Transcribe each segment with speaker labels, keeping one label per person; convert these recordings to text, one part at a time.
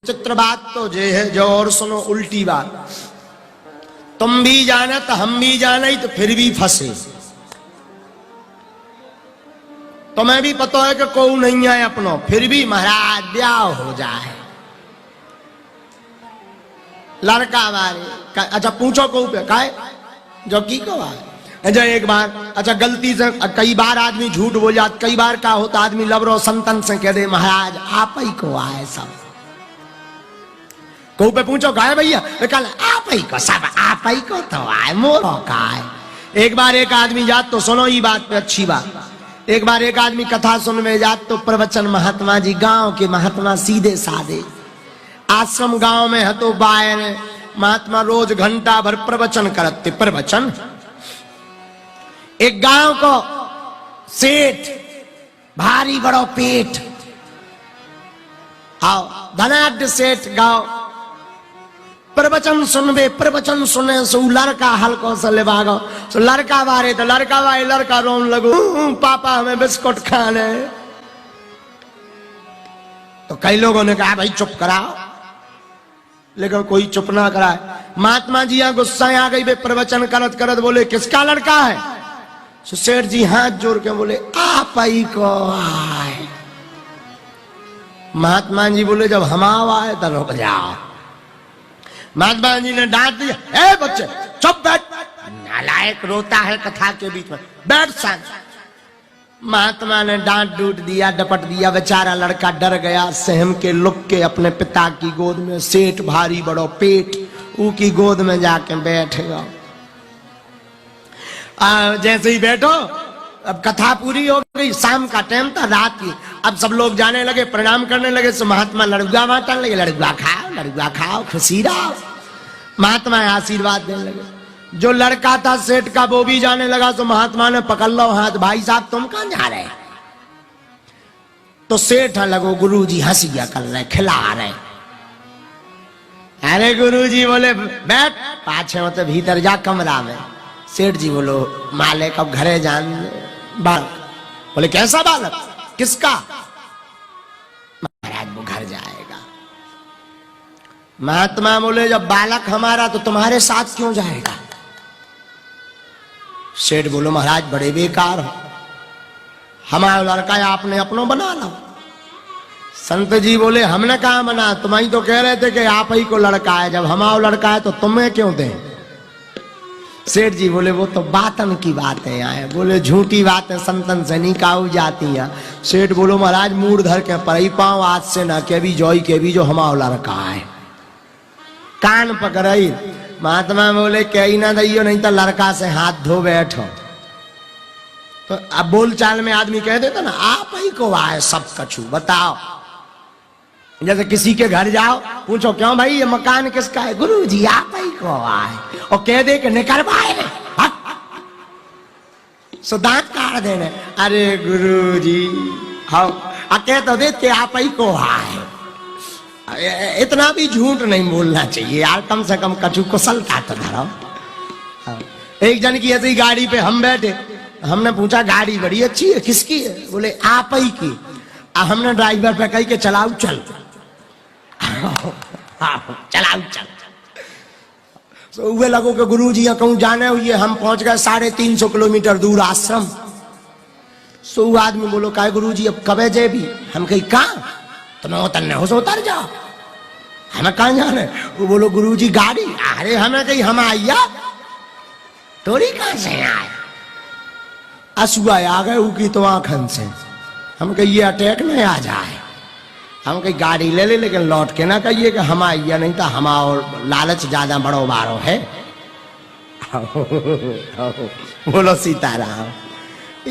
Speaker 1: चित्र बात तो जे है जो और सुनो उल्टी बात। तुम भी जाना तो हम भी जाने तो फिर भी फंसे। तुम्हें भी पता है कि कोई नहीं है अपनो, फिर भी महाराज ब्याह हो जाए लड़का वाले। अच्छा पूछो को पे काहे जो की को है। अच्छा एक बार अच्छा गलती से कई बार आदमी झूठ बोल जाता, कई बार क्या होता आदमी लबरो संतन से कह दे महाराज आप ही को आए सब। को पे पूछो गाय भैया कल आप ही को सब आप ही को तो आए मोरो का है। एक बार एक आदमी जात तो सुनो ये बात पे अच्छी बात। एक बार एक आदमी कथा सुन में जात तो प्रवचन महात्मा जी गांव के महात्मा सीधे साधे आश्रम गांव में है तो बायर महात्मा रोज घंटा भर प्रवचन करते। प्रवचन एक गांव को सेठ भारी बड़ो पेट आओ धनाढ़ सेठ गांव प्रवचन सुनबे। प्रवचन सुने सो लड़का हल्को से ले भागो सो लड़का बारे तो लड़का वाले लड़का रोन लगो पापा हमें बिस्कुट खाने। तो कई लोगों ने कहा भाई चुप कराओ, लेकिन कोई चुप ना कराए। महात्मा जी यहाँ गुस्सा आ गई। वे प्रवचन करत करत बोले किसका लड़का है। सो सेठ जी हाथ जोड़ के बोले आप ही को आए। महात्मा जी बोले जब हम आए तो रुक जाओ। महात्मा जी ने डांट दिया ए बच्चे चुप बैठ, नालायक रोता है कथा के बीच में, बैठ शांत। महात्मा ने डांट डूट दिया डपट दिया। बेचारा लड़का डर गया, सहम के लुक के अपने पिता की गोद में, सेठ भारी बड़ो पेट ऊ की गोद में जाके बैठ गया। जैसे ही बैठो अब कथा पूरी हो गई, शाम का टाइम था रात की। अब सब लोग जाने लगे प्रणाम करने लगे। तो महात्मा लड़ुआ बांटने लगे, लड़ुआ खाओ खुशी रहो। महात्मा आशीर्वाद देने लगे। जो लड़का था सेठ का वो भी जाने लगा। तो महात्मा ने पकड़ लो हाथ, भाई साहब तुम कहां जा रहे। तो सेठ लगो गुरुजी हंसिया कर रहे खिला रहे। अरे गुरुजी बोले बैठ पाछे मत भीतर जा कमरा में। सेठ जी बोलो मालिक अब घरे जान बालक। बोले कैसा बालक किसका। महाराज वो घर जाएगा। महात्मा बोले जब बालक हमारा तो तुम्हारे साथ क्यों जाएगा। सेठ बोलो महाराज बड़े बेकार हो, हमारा लड़का आपने अपनो बना लो। संत जी बोले हमने कहा बना, तुम ही तो कह रहे थे कि आप ही को लड़का है, जब हमारा लड़का है तो तुम्हें क्यों दें। सेठ जी बोले वो तो बातन की बातें आए, बोले झूठी बातें संतन से नहीं काऊ जाती हैं। सेठ बोलो महाराज मूड धर के परई पाओ आज से ना के भी जोई के भी जो हमारा लड़का है। कान पकड़ई। महात्मा बोले कही ना दैयो नहीं तो लड़का से हाथ धो बैठो। तो अब बोल चाल में आदमी कह देता ना आप ही को आए सब कछु बताओ। जैसे किसी के घर जाओ पूछो क्यों भाई ये मकान किसका है, गुरुजी आप ही को आए। और कह दे कि निकलवाए सो दांत काट देने। अरे गुरुजी हाँ कह तो दे कि आप ही को आए। इतना भी झूठ नहीं बोलना चाहिए यार, कम से कम कछु कुशलता तो धरो। एक जन की ऐसी गाड़ी पे हम बैठे, हमने पूछा गाड़ी बड़ी अच्छी है किसकी है। बोले आप ही की। हमने ड्राइवर पे कही के चलाओ चल चलाओ चल। तो वे लगो के गुरुजी यहाँ कहूँ जाने हुए। हम पहुंच गए 350 किलोमीटर दूर आश्रम। सो आदमी बोलो का गुरुजी अब कबे जे भी। हम कही कहाँ तुम्हें उतरने हो सो उतर जाओ, हमें कहाँ जाने। वो बोलो गुरुजी गाड़ी। अरे हमें कही हम आइया तोरी कहाँ से आए। असुआ आ गए उकी तो आंखन से। हम कही ये अटैक नहीं आ जाए। हम कही गाड़ी ले ले लेकिन लौट के ना कहिए कि हम आइया नहीं तो हमारा लालच ज्यादा बड़ो बारो है। बोलो सीताराम।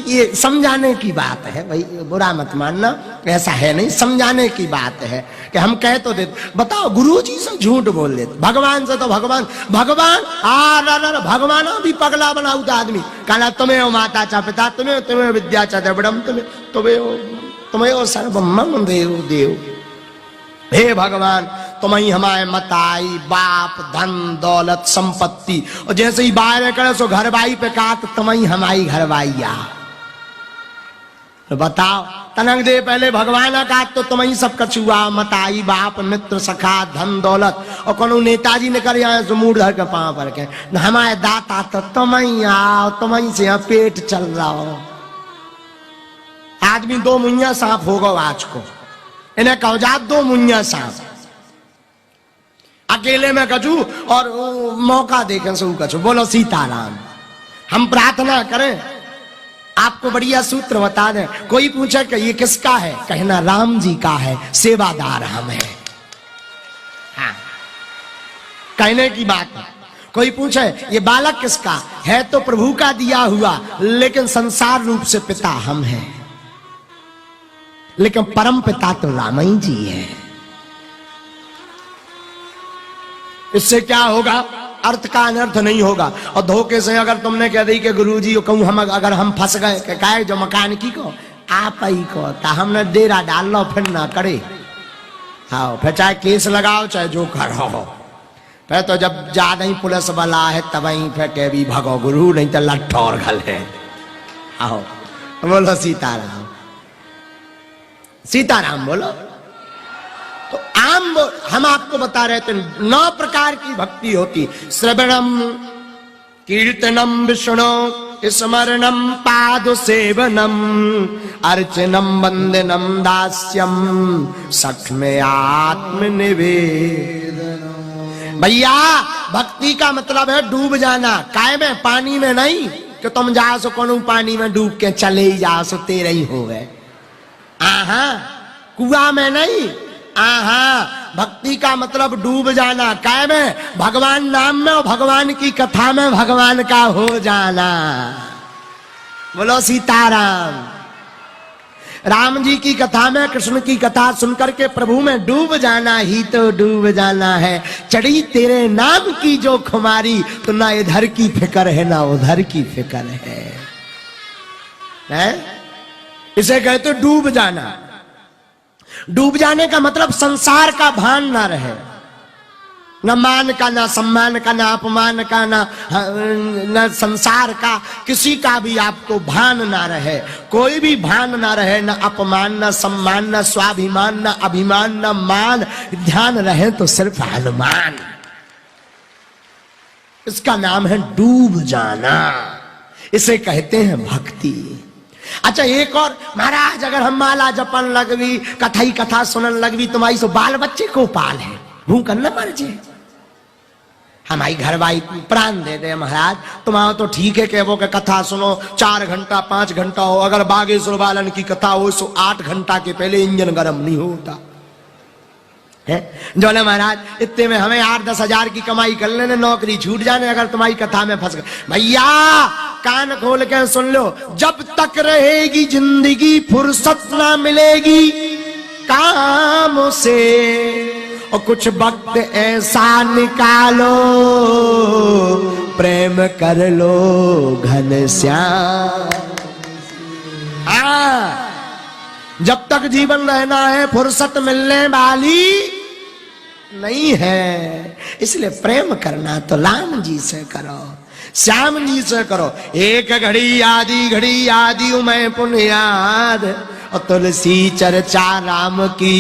Speaker 1: ये समझाने की बात है भाई, बुरा मत मानना, ऐसा है नहीं, समझाने की बात है कि हम कह तो देते। बताओ गुरुजी से झूठ बोल देते, भगवान से तो भगवान भगवान भी पगला बनाऊ था आदमी। कहना तुम्हें हो माता चा पिता, तुम्हें विद्या चा द्रविड़म, तुम्हें हो सर्वमं देव देव। हे भगवान तुम ही हमारे मताई बाप धन दौलत संपत्ति। और जैसे ही बाहर करे सो घर बाई पे कहा तो तुम ही हमारी घर बाइया। बताओ तनक दे पहले भगवान का तो तुम ही सब कछुआ मताई बाप मित्र सखा धन दौलत और कोनो नेताजी ने कर यहाँ मूड धर के पाँव पर के हमारे दाता तो तुम ही आओ तुम ही से यहाँ पेट चल रहा हो। आदमी दो मुइया सांप होगा आज को इन्हें कहो जा दो मुइया सांप अकेले में कछू और मौका देखें सो कछू। बोलो सीताराम। हम प्रार्थना करें आपको बढ़िया सूत्र बता दें। कोई पूछे कि ये किसका है, कहना राम जी का है, सेवादार हम हैं। हाँ कहने की बात है। कोई पूछे ये बालक किसका है, तो प्रभु का दिया हुआ, लेकिन संसार रूप से पिता हम हैं, लेकिन परम पिता तो राम ही जी है। इससे क्या होगा, अर्थ का अनर्थ नहीं होगा। और धोखे से अगर तुमने कह दी कि गुरुजी कहूं हम अगर हम फंस गए कहे जो मकान की को आप ही को ता हमने डेरा डाल लो फिर ना करे। हाँ फिर चाहे केस लगाओ चाहे जो करो, फिर तो जब ज्यादा ही पुलिस वाला है तब ही फिर कह भी भगो गुरु नहीं तो लट्ठौर घल है। आओ बोलो सीताराम। सीताराम बोलो। तो हम आपको बता रहे थे 9 प्रकार की भक्ति होती। श्रवणम कीर्तनम विष्णु स्मरणम पाद सेवनम अर्चनम वंदनम दास्यम सख्मे आत्मनिवेदन। भैया भक्ति का मतलब है डूब जाना। काय में, पानी में नहीं कि तुम जाओ सो कोनो पानी में डूब के चले ही जाओ सो तेरे ही हो गए। आहा कुआं में नहीं। आहा भक्ति का मतलब डूब जाना। काय में, भगवान नाम में और भगवान की कथा में भगवान का हो जाना। बोलो सीताराम। राम जी की कथा में, कृष्ण की कथा सुनकर के प्रभु में डूब जाना ही तो डूब जाना है। चढ़ी तेरे नाम की जो खुमारी, तो ना इधर की फिक्र है ना उधर की फिक्र है? इसे कहते डूब जाना। डूब जाने का मतलब संसार का भान ना रहे, न मान का, ना सम्मान का, ना अपमान का, ना संसार का किसी का भी आपको भान ना रहे। कोई भी भान ना रहे, ना अपमान, ना सम्मान, ना स्वाभिमान, ना अभिमान, ना मान। ध्यान रहे तो सिर्फ हनुमान। इसका नाम है डूब जाना। इसे कहते हैं भक्ति। अच्छा एक और, महाराज अगर हम माला जपन लगवी, कथई कथा सुनन लगवी, तुम्हारी सो बाल बच्चे को पाल है, भूख न मर जे। हमारी घर भाई प्राण दे दे महाराज, तुम्हारा तो ठीक है कि वो के कथा सुनो 4 घंटा 5 घंटा हो, अगर बागेश्वर वालन की कथा हो सो 8 घंटा के पहले इंजन गर्म नहीं होता है। जो ना महाराज इतने में हमें 8-10 हजार की कमाई कर लेने, नौकरी छूट जाने अगर तुम्हारी कथा में फंस गए। भैया कान खोल के सुन लो, जब तक रहेगी जिंदगी फुर्सत ना मिलेगी काम से, और कुछ वक्त ऐसा निकालो प्रेम कर लो घनश्याम। हाँ जब तक जीवन रहना है फुर्सत मिलने वाली नहीं है, इसलिए प्रेम करना तो राम जी से करो, श्याम जी से करो। एक घड़ी आदि मैं पुण्याद, और तुलसी चर्चा राम की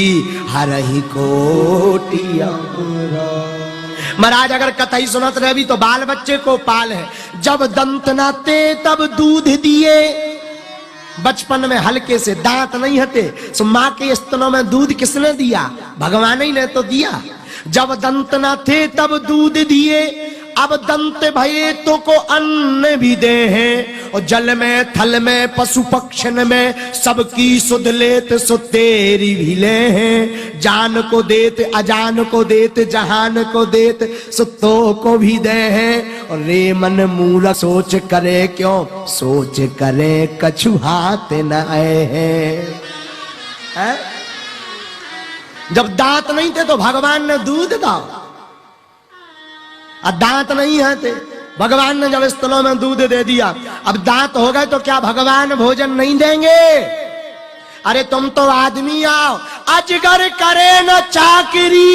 Speaker 1: हर ही कोटि। महाराज अगर कथई सुनत रहे भी तो बाल बच्चे को पाल है। जब दंत न थे तब दूध दिए, बचपन में हल्के से दांत नहीं हते, सो माँ के स्तनों में दूध किसने दिया? भगवान ही ने तो दिया। जब दंत न थे तब दूध दिए, अब दंत भये तो को अन्न भी दे हैं, और जल में थल में पशु पक्षन में सबकी सुध लेत सो तेरी भी ले हैं। जान को देत अजान को देत जहान को देत सो तो को भी दे हैं। और रे मन मूल सोच करे क्यों, सोच करे कछु हाथ न आए हैं। जब दांत नहीं थे तो भगवान ने दूध दाओ, अब दांत नहीं है थे, भगवान ने जब स्तनों में दूध दे दिया। अब दांत हो गए तो क्या भगवान भोजन नहीं देंगे? अरे तुम तो आदमी आओ, अजगर करे न चाकरी,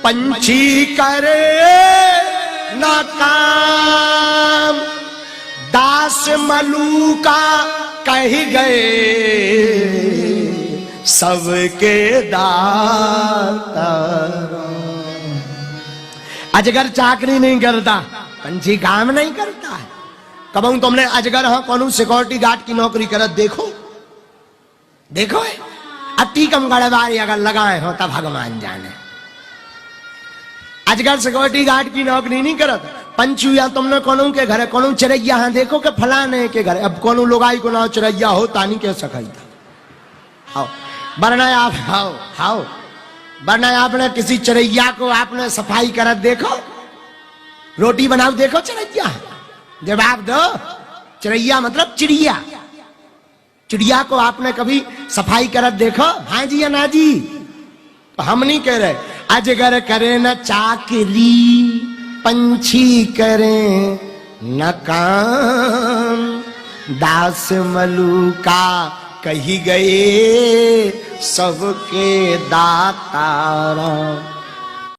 Speaker 1: पंछी करे न काम, दास मलूका कह गए सबके दाता। अजगर चाकरी नहीं करता, पंछी काम नहीं करता है। कबू तुमने अजगर हाँ कौन सिक्योरिटी गार्ड की नौकरी करत देखो देखो अति कम गड़बारी अगर लगाए हो तब भगवान जाने। अजगर सिक्योरिटी गार्ड की नौकरी नहीं करत। पंछी या तुमने कौन के घर कौन चिड़ैया हाँ देखो के फलाने के घर, अब कौन लोगाई को ना चिड़ैया हो तानी के सकाई था। आओ वरना आप हाओ हाओ वरना आपने किसी चिड़ैया को आपने सफाई करत देखो, रोटी बनाओ देखो चिड़ैया, जवाब दो। चिड़ैया मतलब चिड़िया, चिड़िया को आपने कभी सफाई करत देखो? हाँ जी या ना जी? तो हम नहीं कह रहे। अजगर करे न चाकरी, पंछी करे न काम, दास मलूका कही गए सबके दातारा।